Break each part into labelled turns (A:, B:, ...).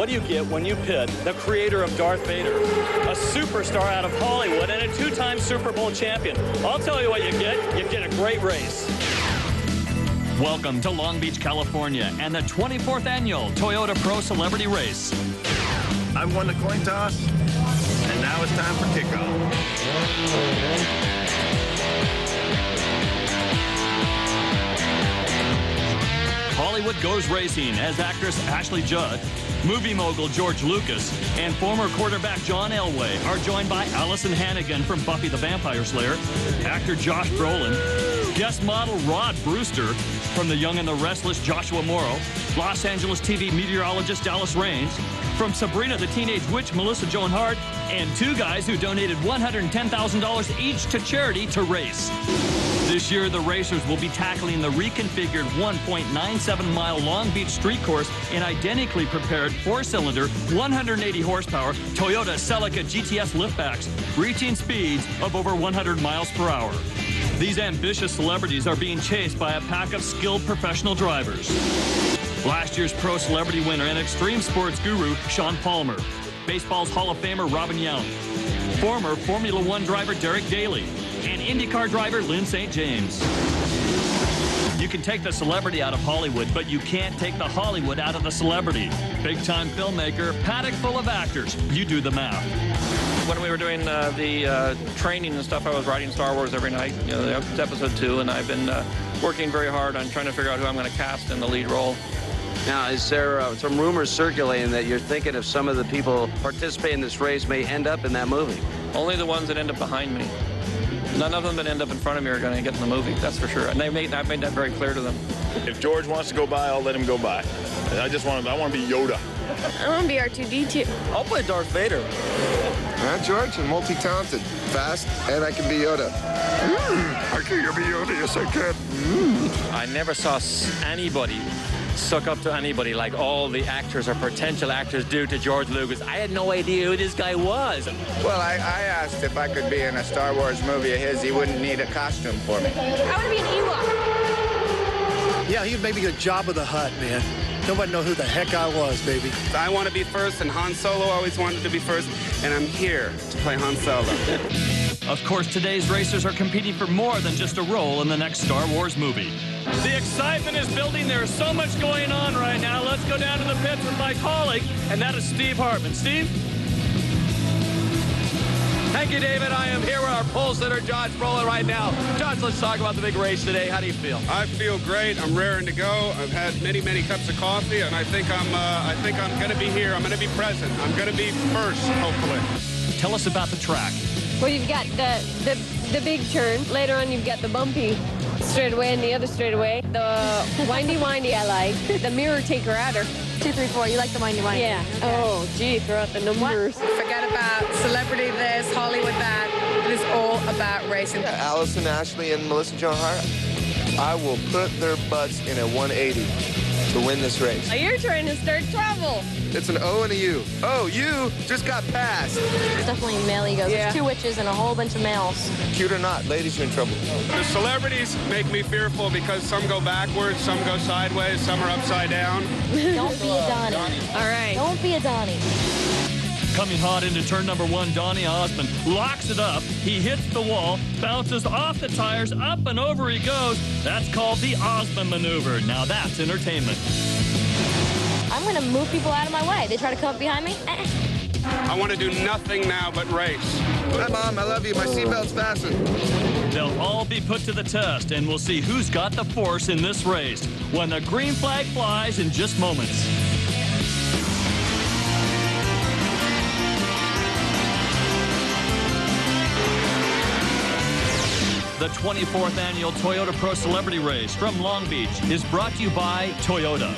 A: what do you get when you pit the creator of Darth Vader, a superstar out of Hollywood and a two-time Super Bowl champion? I'll tell you what you get. You get a great race.
B: Welcome to Long Beach, California, and the 24th annual Toyota Pro Celebrity Race.
C: I've won the coin toss, and now it's time for kickoff.
B: Hollywood goes racing as actress Ashley Judd, movie mogul George Lucas, and former quarterback John Elway are joined by Alyson Hannigan from Buffy the Vampire Slayer, actor Josh Brolin, guest model Rod Brewster from The Young and the Restless Joshua Morrow, Los Angeles TV meteorologist Dallas Raines, from Sabrina the Teenage Witch Melissa Joan Hart, and two guys who donated $110,000 each to charity to race. This year, the racers will be tackling the reconfigured 1.97-mile Long Beach street course in identically prepared four-cylinder, 180-horsepower Toyota Celica GTS liftbacks, reaching speeds of over 100 miles per hour. These ambitious celebrities are being chased by a pack of skilled professional drivers. Last year's Pro Celebrity winner and extreme sports guru, Shaun Palmer, baseball's Hall of Famer, Robin Yount, former Formula One driver, Derek Daly, and IndyCar driver Lynn St. James. You can take the celebrity out of Hollywood, but you can't take the Hollywood out of the celebrity. Big-time filmmaker, paddock full of actors. You do the math.
D: When we were doing the training and stuff, I was writing Star Wars every night. You know, it's episode 2, and I've been working very hard on trying to figure out who I'm going to cast in the lead role.
E: Now, is there some rumors circulating that you're thinking of some of the people participating in this race may end up in that movie?
D: Only the ones that end up behind me. None of them that end up in front of me are going to get in the movie, that's for sure. And I've made that very clear to them.
C: If George wants to go by, I'll let him go by. I want to be Yoda.
F: I want to be R2-D2.
G: I'll play Darth Vader.
H: George, I'm multi-talented, fast, and I can be Yoda. I can be Yoda, yes I can.
I: I never saw anybody suck up to anybody like all the actors or potential actors do to George Lucas. I had no idea who this guy was.
J: Well, I asked if I could be in a Star Wars movie of his. He wouldn't need a costume for me.
F: I want to be an Ewok.
G: Yeah, he'd make me a Jabba the Hutt, man. Nobody know who the heck I was, baby.
K: I want to be first, and Han Solo always wanted to be first, and I'm here to play Han Solo.
B: Of course, today's racers are competing for more than just a role in the next Star Wars movie.
A: The excitement is building. There's so much going on right now. Let's go down to the pits with my colleague, and that is Steve Hartman. Steve?
L: Thank you, David. I am here with our pole sitter, Josh Brolin, right now. Josh, let's talk about the big race today. How do you feel?
K: I feel great. I'm raring to go. I've had many, many cups of coffee, and I think I'm going to be here. I'm going to be present. I'm going to be first, hopefully.
B: Tell us about the track.
F: Well, you've got the big turn. Later on, you've got the bumpy straightaway and the other straightaway. The windy I like. The mirror taker outer.
M: 2, 3, 4. You like the windy?
F: Yeah. Okay. Oh, gee, throw out the numbers.
N: Forget about celebrity this, Hollywood that. It is all about racing.
H: Alyson, Ashley, and Melissa Joan Hart, I will put their butts in a 180 to win this race.
F: You're trying to start trouble.
H: It's an O and a U. Oh, you just got passed.
M: It's definitely male egos.
F: Yeah.
M: There's 2 witches and a whole bunch of males.
H: Cute or not, ladies are in trouble.
K: The celebrities make me fearful because some go backwards, some go sideways, some are upside down.
M: Don't be a Donnie.
F: All right.
M: Don't be a Donnie.
B: Coming hot into turn number 1, Donnie Osmond locks it up. He hits the wall, bounces off the tires, up and over he goes. That's called the Osmond maneuver. Now that's entertainment.
M: I'm going to move people out of my way. They try to come up behind me.
K: I want to do nothing now but race.
H: Hi, Mom. I love you. My seatbelt's fastened.
B: They'll all be put to the test, and we'll see who's got the force in this race when the green flag flies in just moments. The 24th annual Toyota Pro Celebrity Race from Long Beach is brought to you by Toyota.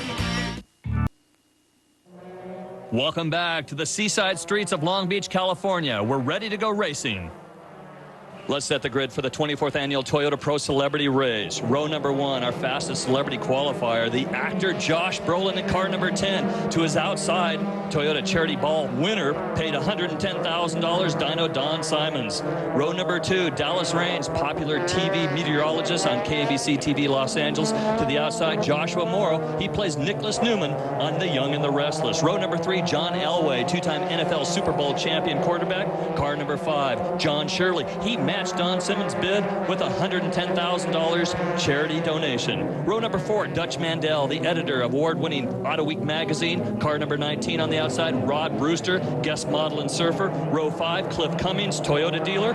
B: Welcome back to the seaside streets of Long Beach, California. We're ready to go racing. Let's set the grid for the 24th annual Toyota Pro Celebrity Race. Row number 1, our fastest celebrity qualifier, the actor Josh Brolin in car number 10. To his outside, Toyota Charity Ball winner, paid $110,000, Dyno Don Simons. Row number 2, Dallas Raines, popular TV meteorologist on KABC TV Los Angeles. To the outside, Joshua Morrow. He plays Nicholas Newman on The Young and the Restless. Row number 3, John Elway, two-time NFL Super Bowl champion quarterback. Car number 5, John Shirley. He matched Don Simmons' bid with $110,000 charity donation. Row number 4, Dutch Mandel, the editor of award-winning Auto Week magazine. Car number 19 on the outside, Rod Brewster, guest model and surfer. Row 5, Cliff Cummings, Toyota dealer.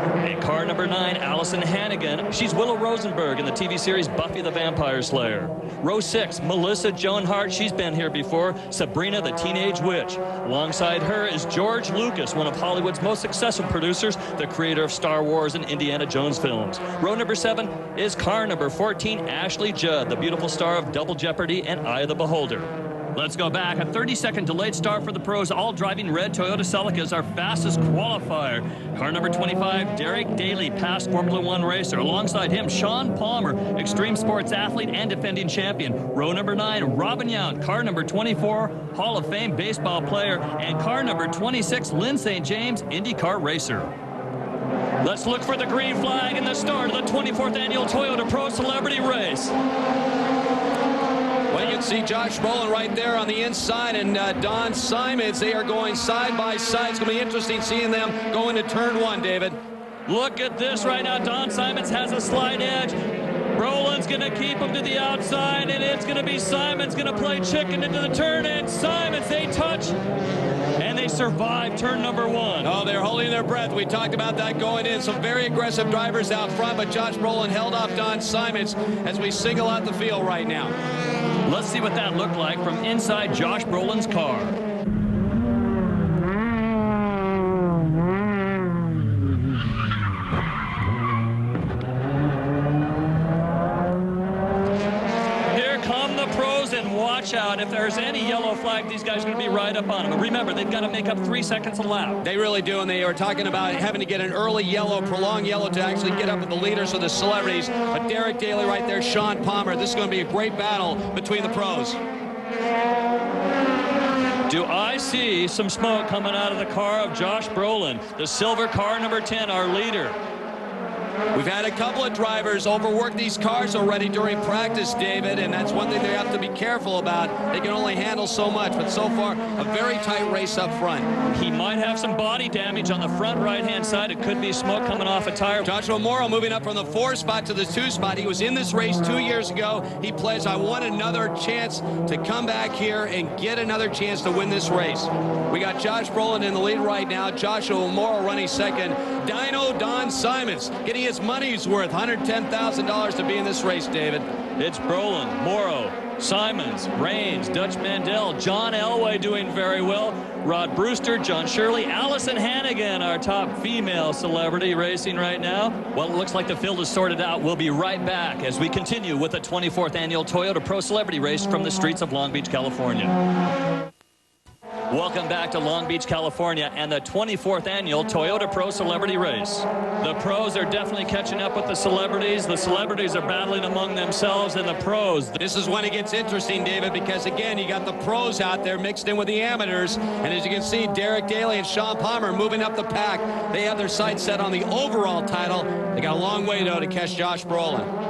B: And car number 9, Alyson Hannigan. She's Willow Rosenberg in the TV series Buffy the Vampire Slayer. Row 6, Melissa Joan Hart. She's been here before. Sabrina the Teenage Witch. Alongside her is George Lucas, one of Hollywood's most successful producers, the creator of Star Wars and Indiana Jones films. Row number 7 is car number 14, Ashley Judd, the beautiful star of Double Jeopardy and Eye of the Beholder. Let's go back. A 30-second delayed start for the pros, all driving red Toyota Celicas, our fastest qualifier. Car number 25, Derek Daly, past Formula One racer. Alongside him, Shaun Palmer, extreme sports athlete and defending champion. Row number 9, Robin Yount. Car number 24, Hall of Fame baseball player. And car number 26, Lynn St. James, IndyCar racer. Let's look for the green flag in the start of the 24th annual Toyota Pro Celebrity Race.
L: Well, you can see Josh Brolin right there on the inside, and Don Simons. They are going side by side. It's going to be interesting seeing them go into turn 1, David.
B: Look at this right now. Don Simons has a slight edge. Brolin's going to keep him to the outside, and it's going to be Simons going to play chicken into the turn, and Simons, they touch, and they survive turn number 1.
L: Oh, they're holding their breath. We talked about that going in. Some very aggressive drivers out front, but Josh Brolin held off Don Simons as we single out the field right now.
B: Let's see what that looked like from inside Josh Brolin's car. And watch out. If there's any yellow flag, these guys are going to be right up on them. But remember, they've got to make up 3 seconds a lap.
L: They really do, and they are talking about having to get an early yellow, prolonged yellow to actually get up with the leaders of the celebrities. But Derek Daly right there, Shaun Palmer. This is going to be a great battle between the pros.
B: Do I see some smoke coming out of the car of Josh Brolin, the silver car number 10, our leader?
L: We've had a couple of drivers overwork these cars already during practice, David, and that's one thing they have to be careful about. They can only handle so much, but so far, a very tight race up front.
B: He might have some body damage on the front right-hand side. It could be smoke coming off a tire.
L: Joshua Morrow moving up from the 4 spot to the 2 spot. He was in this race 2 years ago. He plays, I want another chance to come back here and get another chance to win this race. We got Josh Brolin in the lead right now. Joshua Morrow running second. Dyno Don Simons getting his money's worth, $110,000 to be in this race, David.
B: It's Brolin, Morrow, Simons, Raines, Dutch Mandel, John Elway doing very well, Rod Brewster, John Shirley, Alyson Hannigan, our top female celebrity racing right now. Well, it looks like the field is sorted out. We'll be right back as we continue with the 24th annual Toyota Pro Celebrity Race from the streets of Long Beach, California. Welcome back to Long Beach, California, and the 24th annual Toyota Pro Celebrity Race. The pros are definitely catching up with the celebrities. The celebrities are battling among themselves, and the pros.
L: This is when it gets interesting, David, because, again, you got the pros out there mixed in with the amateurs. And as you can see, Derek Daly and Shaun Palmer moving up the pack. They have their sights set on the overall title. They got a long way, though, to catch Josh Brolin.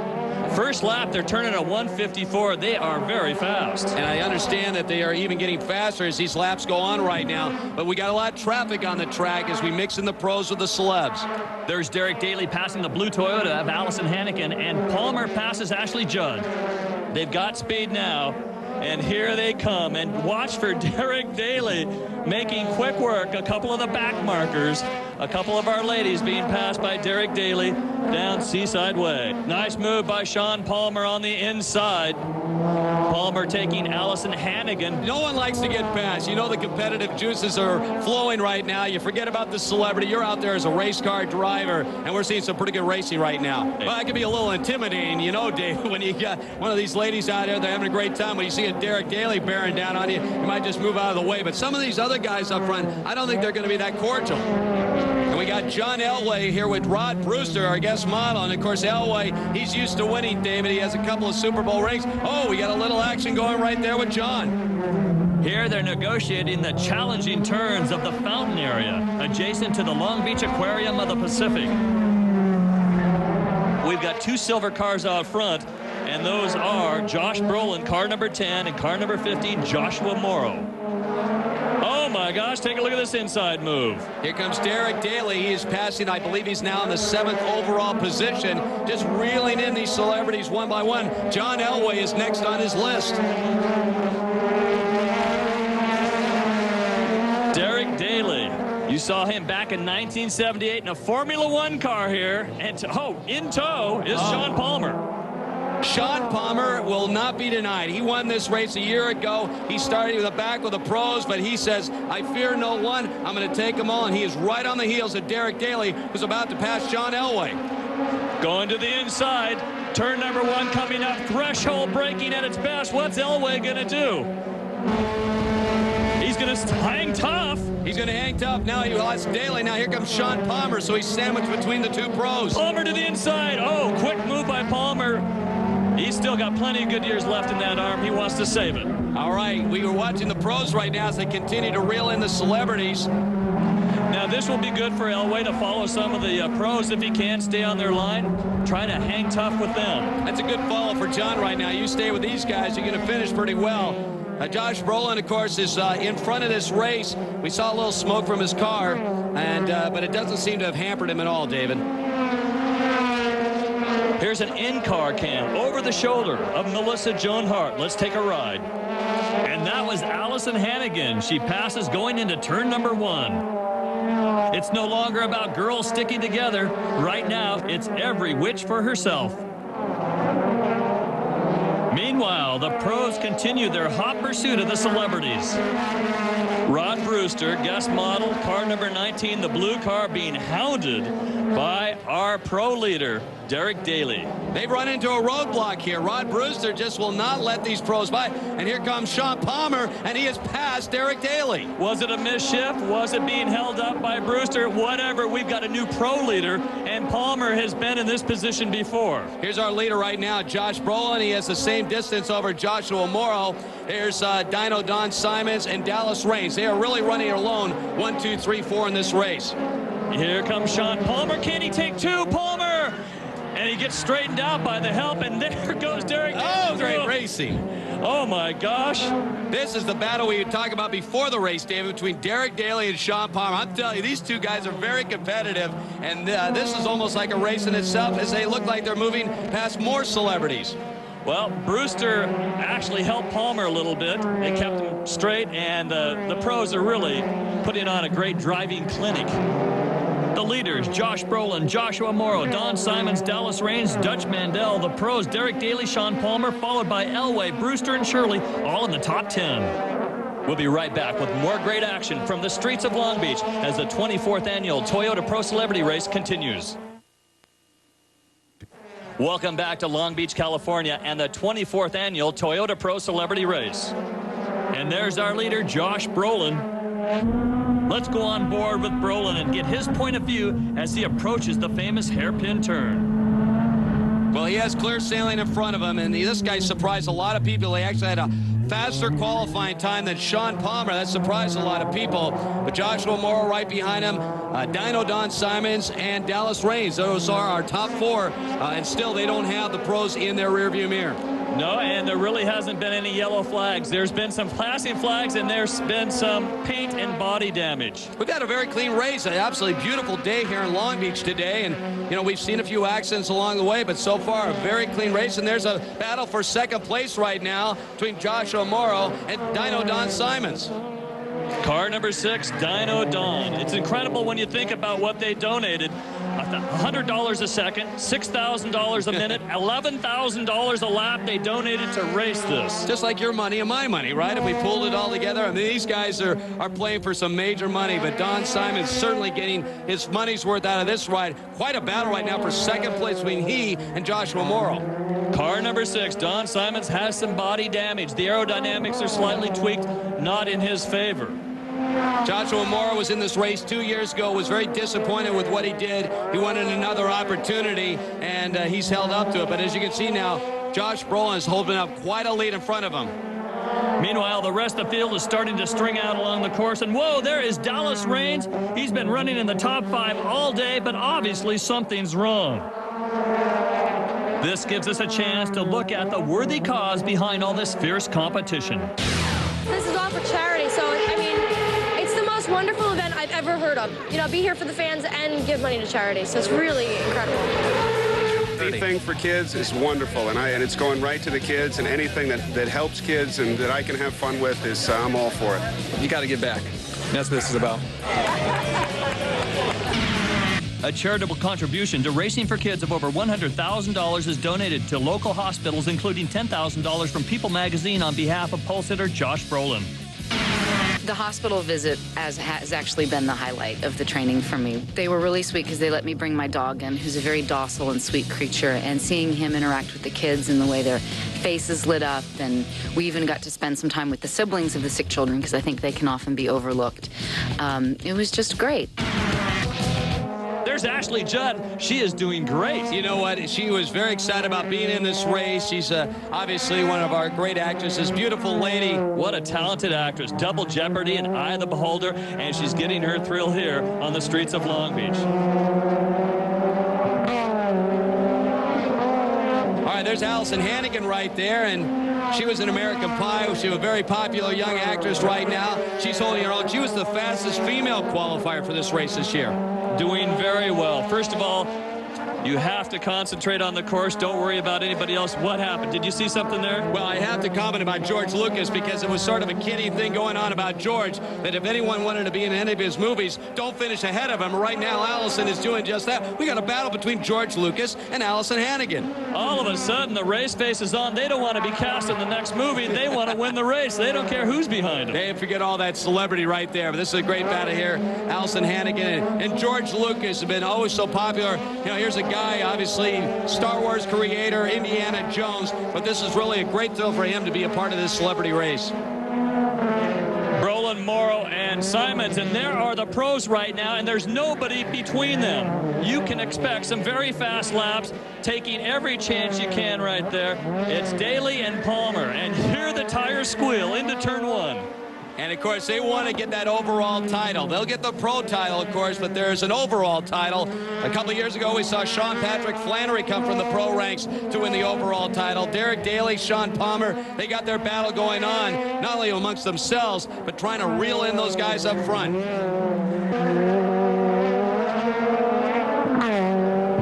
B: First lap, they're turning at 1:54. They are very fast.
L: And I understand that they are even getting faster as these laps go on right now. But we got a lot of traffic on the track as we mix in the pros with the celebs.
B: There's Derek Daly passing the blue Toyota of Alyson Hannigan, and Palmer passes Ashley Judd. They've got speed now, and here they come. And watch for Derek Daly making quick work. A couple of the back markers. A couple of our ladies being passed by Derek Daly down Seaside Way. Nice move by Shaun Palmer on the inside. Palmer taking Alyson Hannigan.
L: No one likes to get past. You know the competitive juices are flowing right now. You forget about the celebrity. You're out there as a race car driver, and we're seeing some pretty good racing right now. Well, that can be a little intimidating, you know, Dave, when you got one of these ladies out there, they're having a great time. When you see a Derek Daly bearing down on you, you might just move out of the way. But some of these other guys up front, I don't think they're going to be that cordial. And we got John Elway here with Rod Brewster, our guest model. And, of course, Elway, he's used to winning, David. He has a couple of Super Bowl rings. Oh, we got a little action going right there with John.
B: Here they're negotiating the challenging turns of the fountain area, adjacent to the Long Beach Aquarium of the Pacific. We've got 2 silver cars out front, and those are Josh Brolin, car number 10, and car number 15, Joshua Morrow. Oh my gosh, take a look at this inside move.
L: Here comes Derek Daly. He is passing, I believe he's now in the 7th overall position, just reeling in these celebrities one by one. John Elway is next on his list.
B: Derek Daly. You saw him back in 1978 in a Formula One car here. And in tow is Shaun Palmer.
L: Shaun Palmer will not be denied. He won this race a year ago. He started with the back with the pros, but he says, I fear no one. I'm going to take them all. And he is right on the heels of Derek Daly, who's about to pass John Elway.
B: Going to the inside. Turn number 1 coming up. Threshold braking at its best. What's Elway going to do? He's going to hang tough.
L: He's going to hang tough. Now he lost Daly. Now here comes Shaun Palmer, so he's sandwiched between the 2 pros.
B: Palmer to the inside. Oh, quick move by Palmer. He's still got plenty of good years left in that arm. He wants to save it.
L: All right, we were watching the pros right now as they continue to reel in the celebrities.
B: Now this will be good for Elway to follow some of the pros if he can stay on their line. Try to hang tough with them.
L: That's a good follow for John right now. You stay with these guys, you're going to finish pretty well. Josh Brolin, of course, is in front of this race. We saw a little smoke from his car, but it doesn't seem to have hampered him at all, David.
B: Here's an in-car cam over the shoulder of Melissa Joan Hart. Let's take a ride. And that was Alyson Hannigan. She passes going into turn number 1. It's no longer about girls sticking together. Right now, it's every witch for herself. Meanwhile, the pros continue their hot pursuit of the celebrities. Rod Brewster, guest model, car number 19, the blue car being hounded by our pro leader, Derek Daly.
L: They've run into a roadblock here. Rod Brewster just will not let these pros by. And here comes Shaun Palmer, and he has passed Derek Daly.
B: Was it a misshift? Was it being held up by Brewster? Whatever, we've got a new pro leader, and Palmer has been in this position before.
L: Here's our leader right now, Josh Brolin. He has the same distance over Joshua Morrow. Here's Dino Don Simons and Dallas Reigns. They are really running alone 1, 2, 3, 4 in this race.
B: Here comes Shaun Palmer. Can he take 2? Palmer! And he gets straightened out by the help, and there goes Derek Daly.
L: Oh, great racing.
B: Oh, my gosh.
L: This is the battle we were talking about before the race, David, between Derek Daly and Shaun Palmer. I'm telling you, these 2 guys are very competitive, and this is almost like a race in itself as they look like they're moving past more celebrities.
B: Well, Brewster actually helped Palmer a little bit. They kept him straight, and the pros are really putting on a great driving clinic. The leaders, Josh Brolin, Joshua Morrow, Don Simons, Dallas Reigns, Dutch Mandel. The pros, Derek Daly, Shaun Palmer, followed by Elway, Brewster, and Shirley, all in the top 10. We'll be right back with more great action from the streets of Long Beach as the 24th annual Toyota Pro Celebrity Race continues. Welcome back to Long Beach, California, and the 24th annual Toyota Pro Celebrity Race. And there's our leader, Josh Brolin. Let's go on board with Brolin and get his point of view as he approaches the famous hairpin turn.
L: Well, he has clear sailing in front of him, and this guy surprised a lot of people. He actually had a faster qualifying time than Shaun Palmer. That surprised a lot of people. But Joshua Morrow right behind him, Dino Don Simons, and Dallas Reigns. Those are our top 4, and still they don't have the pros in their rearview mirror.
B: No, and there really hasn't been any yellow flags. There's been some flashing flags, and there's been some paint and body damage.
L: We've got a very clean race, an absolutely beautiful day here in Long Beach today, and you know, we've seen a few accidents along the way, but so far a very clean race. And there's a battle for second place right now between Joshua Morrow and Dino Don Simons.
B: Car number 6, Dino Don. It's incredible when you think about what they donated. $100 a second, $6,000 a minute, $11,000 a lap they donated to race this.
L: Just like your money and my money, right? If we pulled it all together, I mean, these guys are playing for some major money, but Don Simons certainly getting his money's worth out of this ride. Quite a battle right now for second place between he and Joshua Morrow.
B: Car number 6, Don Simons has some body damage. The aerodynamics are slightly tweaked, not in his favor.
L: Joshua Morrow was in this race 2 years ago, was very disappointed with what he did. He wanted another opportunity, and he's held up to it. But as you can see now, Josh Brolin is holding up quite a lead in front of him.
B: Meanwhile, the rest of the field is starting to string out along the course. And whoa, there is Dallas Raines. He's been running in the top 5 all day, but obviously something's wrong. This gives us a chance to look at the worthy cause behind all this fierce competition.
M: This is all for charity, so, I mean, it's the most wonderful event I've ever heard of. You know, be here for the fans and give money to charity, so it's really incredible.
K: Anything for kids is wonderful, and it's going right to the kids, and anything that helps kids and that I can have fun with is I'm all for it.
O: You got to give back. That's what this is about.
B: A charitable contribution to Racing for Kids of over $100,000 is donated to local hospitals, including $10,000 from People magazine on behalf of pole sitter Josh Brolin.
P: The hospital visit has actually been the highlight of the training for me. They were really sweet because they let me bring my dog in, who's a very docile and sweet creature, and seeing him interact with the kids and the way their faces lit up, and we even got to spend some time with the siblings of the sick children because I think they can often be overlooked. It was just great.
B: There's Ashley Judd. She is doing great.
L: You know what? She was very excited about being in this race. She's obviously one of our great actresses. Beautiful lady.
B: What a talented actress. Double Jeopardy and Eye of the Beholder, and she's getting her thrill here on the streets of Long Beach.
L: All right, there's Alyson Hannigan right there, and she was in American Pie. She was a very popular young actress right now. She's holding her own. She was the fastest female qualifier for this race this year.
B: Doing very well. First of all, you have to concentrate on the course. Don't worry about anybody else. What happened? Did you see something there?
L: Well, I have to comment about George Lucas because it was sort of a kiddie thing going on about George, that if anyone wanted to be in any of his movies, don't finish ahead of him. Right now, Alyson is doing just that. We got a battle between George Lucas and Alyson Hannigan.
B: All of a sudden, the race face is on. They don't want to be cast in the next movie. They want to win the race. They don't care who's behind them.
L: They forget all that celebrity right there. But this is a great battle here. Alyson Hannigan and George Lucas have been always so popular. You know, here's a guy, obviously, Star Wars creator, Indiana Jones, but this is really a great thrill for him to be a part of this celebrity race.
B: Brolin, Morrow, and Simons, and there are the pros right now, and there's nobody between them. You can expect some very fast laps, taking every chance you can right there. It's Daly and Palmer, and hear the tires squeal into turn 1.
L: And, of course, they want to get that overall title. They'll get the pro title, of course, but there's an overall title. A couple of years ago, we saw Sean Patrick Flannery come from the pro ranks to win the overall title. Derek Daly, Shaun Palmer, they got their battle going on, not only amongst themselves, but trying to reel in those guys up front.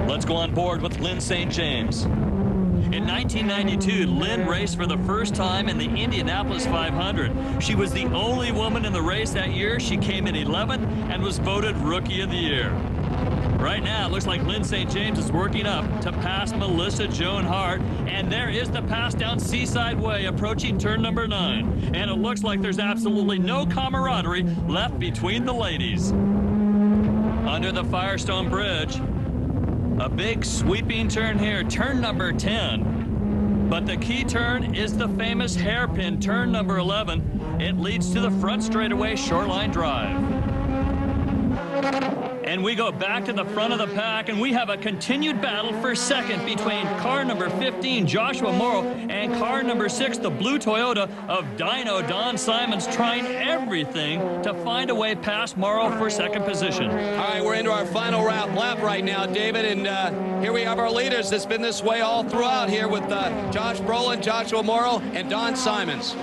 B: Let's go on board with Lynn St. James. In 1992, Lynn raced for the first time in the Indianapolis 500. She was the only woman in the race that year. She came in 11th and was voted Rookie of the Year. Right now, it looks like Lynn St. James is working up to pass Melissa Joan Hart, and there is the pass down Seaside Way approaching turn number 9. And it looks like there's absolutely no camaraderie left between the ladies. Under the Firestone Bridge, a big sweeping turn here, turn number 10. But the key turn is the famous hairpin, turn number 11. It leads to the front straightaway Shoreline Drive. And we go back to the front of the pack, and we have a continued battle for second between car number 15, Joshua Morrow, and car number 6, the blue Toyota of Dino Don Simons, trying everything to find a way past Morrow for second position.
L: All right, we're into our final lap right now, David, and here we have our leaders. It's been this way all throughout here with Josh Brolin, Joshua Morrow, and Don Simons.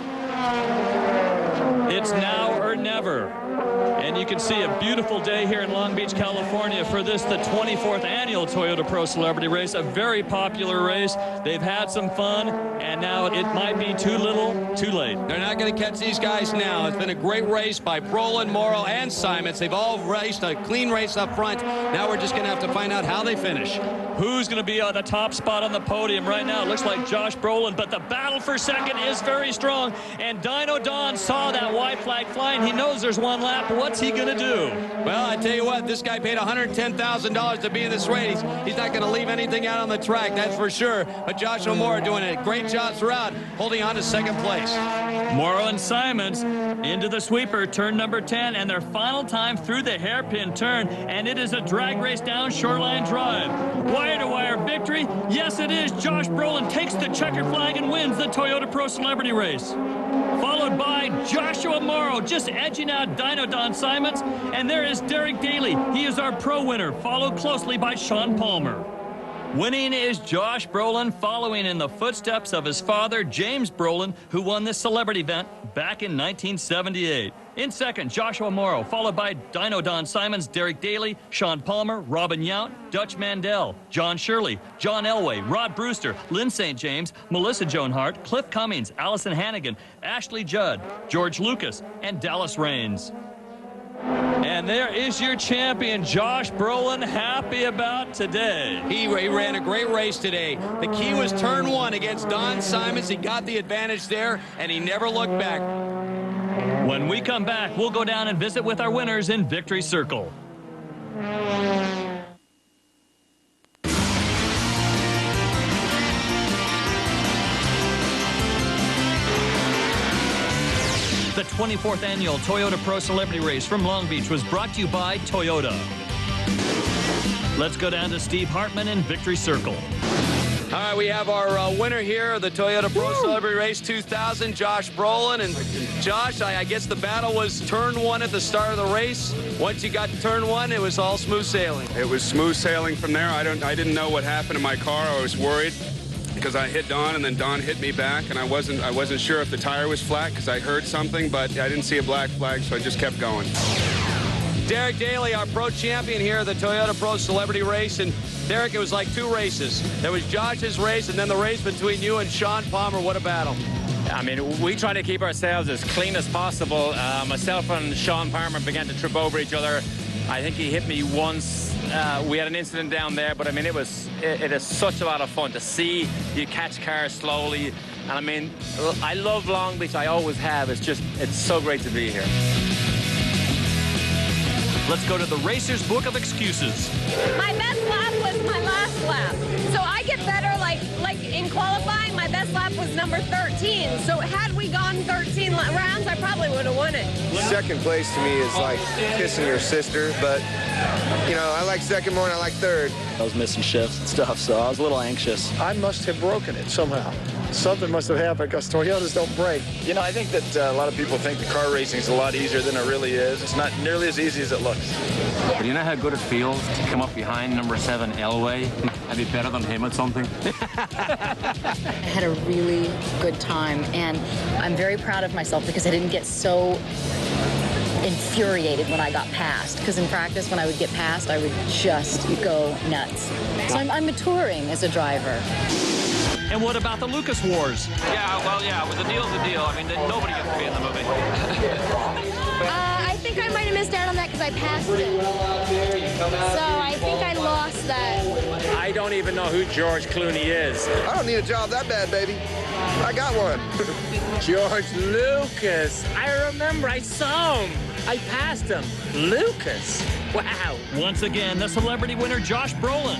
B: It's now or never. And you can see a beautiful day here in Long Beach, California for this, the 24th annual Toyota Pro Celebrity Race, a very popular race. They've had some fun, and now it might be too little, too late.
L: They're not going to catch these guys now. It's been a great race by Brolin, Morrow, and Simons. They've all raced a clean race up front. Now we're just going to have to find out how they finish.
B: Who's going to be on the top spot on the podium right now? It looks like Josh Brolin, but the battle for second is very strong. And Dino Don saw that white flag flying. He knows there's one lap. What's he going to do?
L: Well, I tell you what, this guy paid $110,000 to be in this race. He's not going to leave anything out on the track, that's for sure. But Joshua Morrow doing a great job throughout, holding on to second place.
B: Morrow and Simons into the sweeper, turn number 10, and their final time through the hairpin turn, and it is a drag race down Shoreline Drive. Wire-to-wire victory? Yes, it is. Josh Brolin takes the checkered flag and wins the Toyota Pro Celebrity Race. Followed by Joshua Morrow, just edging out Dino Don Simons, and there is Derek Daly. He is our pro winner, followed closely by Shaun Palmer. Winning is Josh Brolin, following in the footsteps of his father, James Brolin, who won this celebrity event back in 1978. In second, Joshua Morrow, followed by Dino Don Simons, Derek Daly, Shaun Palmer, Robin Yount, Dutch Mandel, John Shirley, John Elway, Rod Brewster, Lynn St. James, Melissa Joan Hart, Cliff Cummings, Alyson Hannigan, Ashley Judd, George Lucas, and Dallas Raines. And there is your champion, Josh Brolin, happy about today.
L: He ran a great race today. The key was turn 1 against Don Simons. He got the advantage there, and he never looked back.
B: When we come back, we'll go down and visit with our winners in Victory Circle. The 24th annual Toyota Pro Celebrity Race from Long Beach was brought to you by Toyota. Let's go down to Steve Hartman in Victory Circle.
L: All right, we have our winner here of the Toyota Pro Celebrity Race 2000, Josh Brolin. And Josh, I guess the battle was turn 1 at the start of the race. Once you got to turn 1, it was all smooth sailing.
K: It was smooth sailing from there. I didn't know what happened in my car. I was worried because I hit Don, and then Don hit me back, and I wasn't sure if the tire was flat because I heard something, but I didn't see a black flag, so I just kept going.
L: Derek Daly, our pro champion here at the Toyota Pro Celebrity Race. And Derek, it was like 2 races. There was Josh's race and then the race between you and Shaun Palmer. What a battle.
I: I mean, we try to keep ourselves as clean as possible. Myself and Shaun Palmer began to trip over each other. I think he hit me once. We had an incident down there, but I mean, it is such a lot of fun to see you catch cars slowly. And I mean, I love Long Beach. I always have. It's so great to be here.
B: Let's go to the Racer's Book of Excuses.
F: My best lap was my last lap. So I get better, like in qualifying, my best lap was number 13. So had we gone 13 rounds, I probably would have won it.
H: Second place to me is like kissing your sister, but, you know, I like second more than I like third.
O: I was missing shifts and stuff, so I was a little anxious.
G: I must have broken it somehow. Something must have happened because Toyotas don't break.
C: You know, I think that a lot of people think the car racing is a lot easier than it really is. It's not nearly as easy as it looks.
Q: But you know how good it feels to come up behind number 7 Elway and be better than him at something?
P: I had a really good time, and I'm very proud of myself because I didn't get so infuriated when I got passed, because in practice when I would get passed I would just go nuts. So I'm maturing as a driver.
B: And what about the Lucas Wars?
D: Yeah, well, the deal's a deal. I mean, nobody gets to be in the movie.
M: I think I might have missed out on that because I passed it. So I think I lost that.
I: I don't even know who George Clooney is.
H: I don't need a job that bad, baby. I got one.
I: George Lucas. I remember. I saw him. I passed him. Lucas. Wow.
B: Once again, the celebrity winner, Josh Brolin.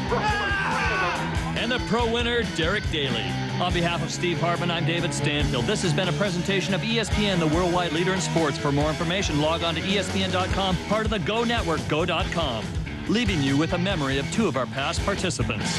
B: And the pro winner, Derek Daly. On behalf of Steve Hartman, I'm David Stanfield. This has been a presentation of ESPN, the worldwide leader in sports. For more information, log on to ESPN.com, part of the Go Network, go.com. Leaving you with a memory of 2 of our past participants.